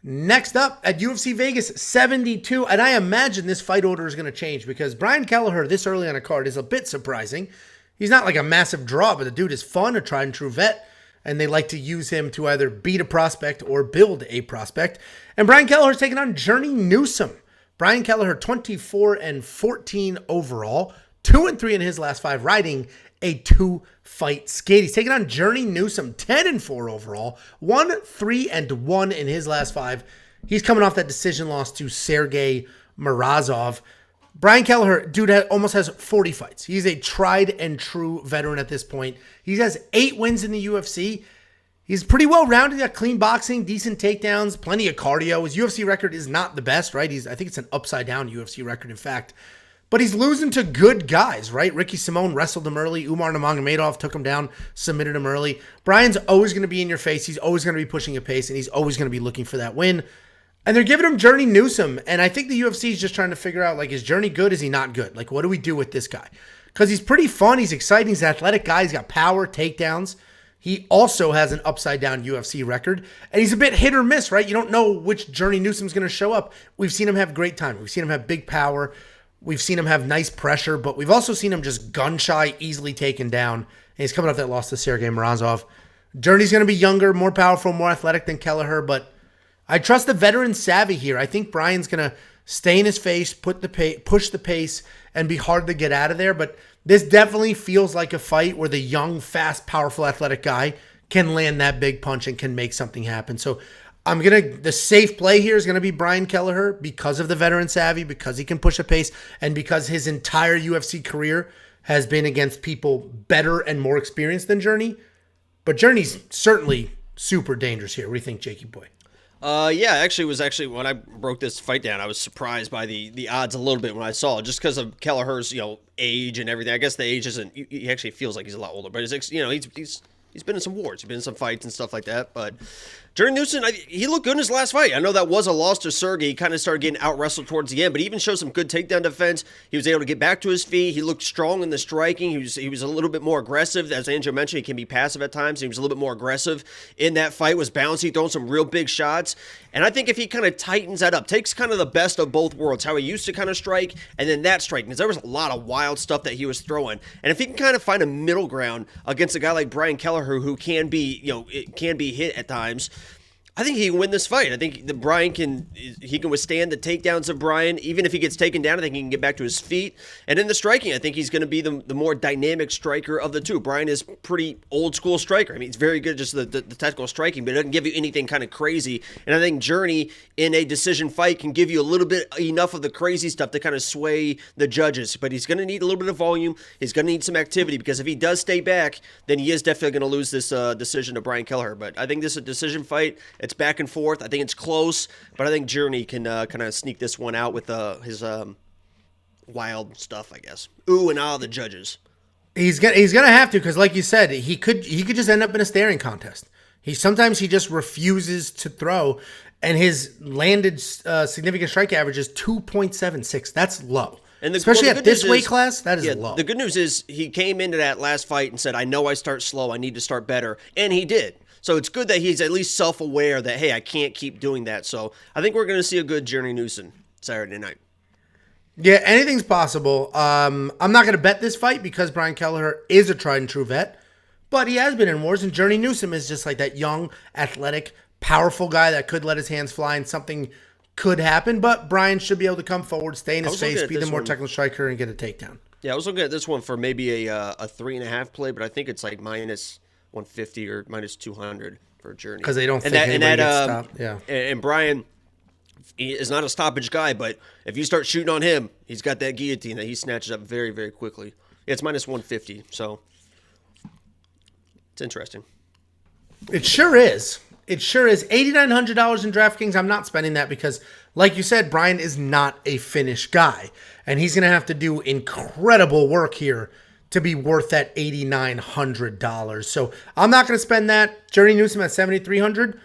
Next up at UFC Vegas 72, and I imagine this fight order is going to change because Brian Kelleher this early on a card is a bit surprising. He's not like a massive draw, but the dude is fun, a tried and true vet, and they like to use him to either beat a prospect or build a prospect. And Brian Kelleher is taking on Journey Newson. Brian Kelleher 24-14 overall, 2-3 in his last 5, riding a 2-fight skate. He's taking on Journey Newson, 10-4 overall, 1-3-1 in his last 5. He's coming off that decision loss to Sergey Morozov. Brian Kelleher, dude, almost has 40 fights. He's a tried and true veteran at this point. He has 8 wins in the UFC. He's pretty well-rounded. He's got clean boxing, decent takedowns, plenty of cardio. His UFC record is not the best, right? I think it's an upside-down UFC record, in fact. But he's losing to good guys, right? Ricky Simone wrestled him early. Umar Nurmagomedov took him down, submitted him early. Brian's always going to be in your face. He's always going to be pushing a pace, and he's always going to be looking for that win. And they're giving him Journey Newson. And I think the UFC is just trying to figure out, like, is Journey good? Is he not good? Like, what do we do with this guy? Because he's pretty fun. He's exciting. He's an athletic guy. He's got power, takedowns. He also has an upside-down UFC record. And he's a bit hit or miss, right? You don't know which Journey Newsom's going to show up. We've seen him have great time. We've seen him have big power. We've seen him have nice pressure, but we've also seen him just gun-shy, easily taken down. And he's coming off that loss to Sergey Morozov. Journey's going to be younger, more powerful, more athletic than Kelleher, but I trust the veteran savvy here. I think Brian's going to stay in his face, push the pace, and be hard to get out of there. But this definitely feels like a fight where the young, fast, powerful, athletic guy can land that big punch and can make something happen. So the safe play here is going to be Brian Kelleher because of the veteran savvy, because he can push a pace, and because his entire UFC career has been against people better and more experienced than Journey. But Journey's certainly super dangerous here. What do you think, Jakey boy? Yeah, actually when I broke this fight down, I was surprised by the odds a little bit when I saw it, just because of Kelleher's age and everything. I guess the age isn't. He actually feels like he's a lot older, but he's been in some wars, he's been in some fights and stuff like that. But Journey Newson, he looked good in his last fight. I know that was a loss to Sergey. He kind of started getting out-wrestled towards the end, but he even showed some good takedown defense. He was able to get back to his feet. He looked strong in the striking. He was a little bit more aggressive. As Angel mentioned, he can be passive at times. He was a little bit more aggressive in that fight, was bouncy, throwing some real big shots. And I think if he kind of tightens that up, takes kind of the best of both worlds, how he used to kind of strike, and then that striking, because there was a lot of wild stuff that he was throwing. And if he can kind of find a middle ground against a guy like Brian Kelleher, who can be, it can be hit at times, I think he can win this fight. I think that Brian can withstand the takedowns of Brian. Even if he gets taken down, I think he can get back to his feet. And in the striking, I think he's going to be the more dynamic striker of the two. Brian is pretty old school striker. I mean, he's very good at just the technical striking, but it doesn't give you anything kind of crazy. And I think Journey in a decision fight can give you a little bit enough of the crazy stuff to kind of sway the judges. But he's going to need a little bit of volume. He's going to need some activity, because if he does stay back, then he is definitely going to lose this decision to Brian Kelleher. But I think this is a decision fight. It's back and forth. I think it's close, but I think Journey can kind of sneak this one out with his wild stuff, I guess. Ooh and ah, the judges. He's gonna have to, because like you said, he could just end up in a staring contest. Sometimes he just refuses to throw, and his landed significant strike average is 2.76. That's low. And especially at this weight class, that is low. The good news is he came into that last fight and said, I know I start slow, I need to start better, and he did. So it's good that he's at least self-aware that, hey, I can't keep doing that. So I think we're going to see a good Journey Newson Saturday night. Yeah, anything's possible. I'm not going to bet this fight because Brian Kelleher is a tried and true vet, but he has been in wars, and Journey Newson is just like that young, athletic, powerful guy that could let his hands fly and something could happen, but Brian should be able to come forward, stay in his face, be the more technical striker, and get a takedown. Yeah, I was looking at this one for maybe a 3.5 play, but I think it's like minus 150 or minus 200 for Journey. Because they don't think anybody gets stopped. Yeah. And Brian, he is not a stoppage guy, but if you start shooting on him, he's got that guillotine that he snatches up very, very quickly. Yeah, it's minus 150, so it's interesting. It sure is. It sure is. $8,900 in DraftKings. I'm not spending that because, like you said, Brian is not a finished guy. And he's going to have to do incredible work here to be worth that $8,900. So I'm not going to spend that. Journey Newson at $7,300.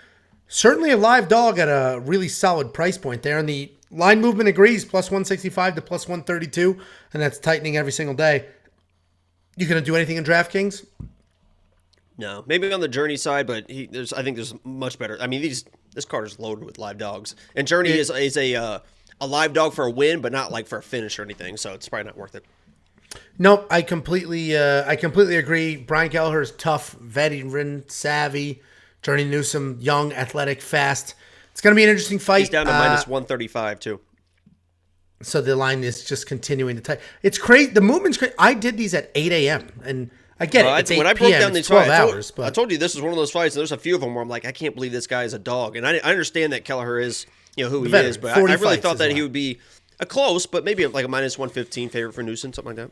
Certainly a live dog at a really solid price point there. And the line movement agrees, plus 165 to plus 132. And that's tightening every single day. You going to do anything in DraftKings? No, maybe on the Journey side, but I think there's much better. I mean, This card is loaded with live dogs. And Journey is a live dog for a win, but not like for a finish or anything. So it's probably not worth it. Nope, I completely agree. Brian Kelleher is tough, veteran, savvy. Journey Newson, young, athletic, fast. It's going to be an interesting fight. He's down to minus 135 too. So the line is just continuing to tighten. It's crazy. The movement's crazy. I did these at 8 a.m. and I get it. It's 8 when I broke p.m. down It's these 12 fights, hours. I But told you this is one of those fights. And there's a few of them where I'm like, I can't believe this guy is a dog. And I understand that Kelleher is, who he veteran, is, but I 40 really fights thought as that well. he would be a close, but maybe like a minus 115 favorite for Newson, something like that.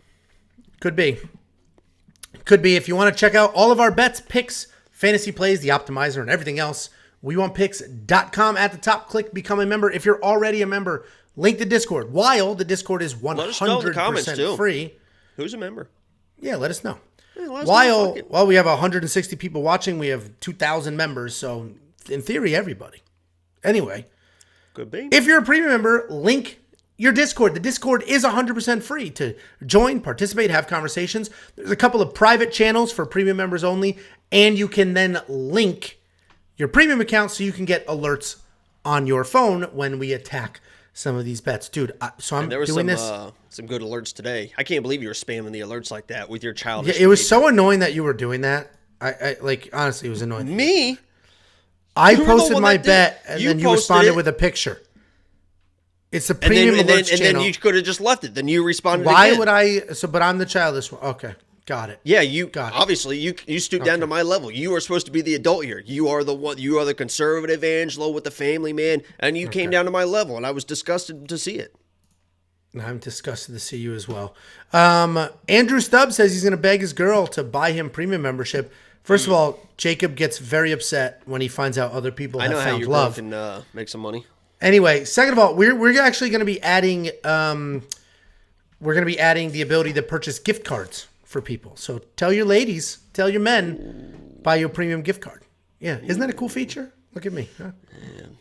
could be. Could be. If you want to check out all of our bets, picks, fantasy plays, the optimizer, and everything else, WeWantPicks.com. At the top, click Become a Member. If you're already a member, link the Discord. While the Discord is Let us know in the comments, 100% too. free. Who's a member? Yeah, let us know. Yeah, let us know. Fuck it. While we have 160 people watching, we have 2,000 members. So, in theory, everybody. Anyway, Could be. if you're a premium member, link your Discord. The Discord is 100% free to join, participate, have conversations. There's a couple of private channels for premium members only, and you can then link your premium account so you can get alerts on your phone when we attack some of these bets. Dude, so I'm There was doing some good alerts today. I can't believe you were spamming the alerts like that with your childish Yeah, it was behavior. so annoying that you were doing that. I like, honestly, it was annoying. Me? I You were the posted one my that did bet, it. and You then you posted responded it. with a picture. It's the And premium then, alerts and channel. then you could have just left it. Then you responded Why again. would I? So, but I'm the childish one. Okay, got it. Yeah, you Got it. obviously you stooped down to my level. You are supposed to be the adult here. You are the one. You are the conservative Angelo with the family man, and you came down to my level, and I was disgusted to see it. I'm disgusted to see you as well. Andrew Stubbs says he's going to beg his girl to buy him premium membership. First of all, Jacob gets very upset when he finds out other people I have know how found your girl love. can make some money. Anyway, second of all, we're actually going to be adding the ability to purchase gift cards for people. So tell your ladies, tell your men, buy your premium gift card. Yeah, isn't that a cool feature? Look at me. Huh? Man,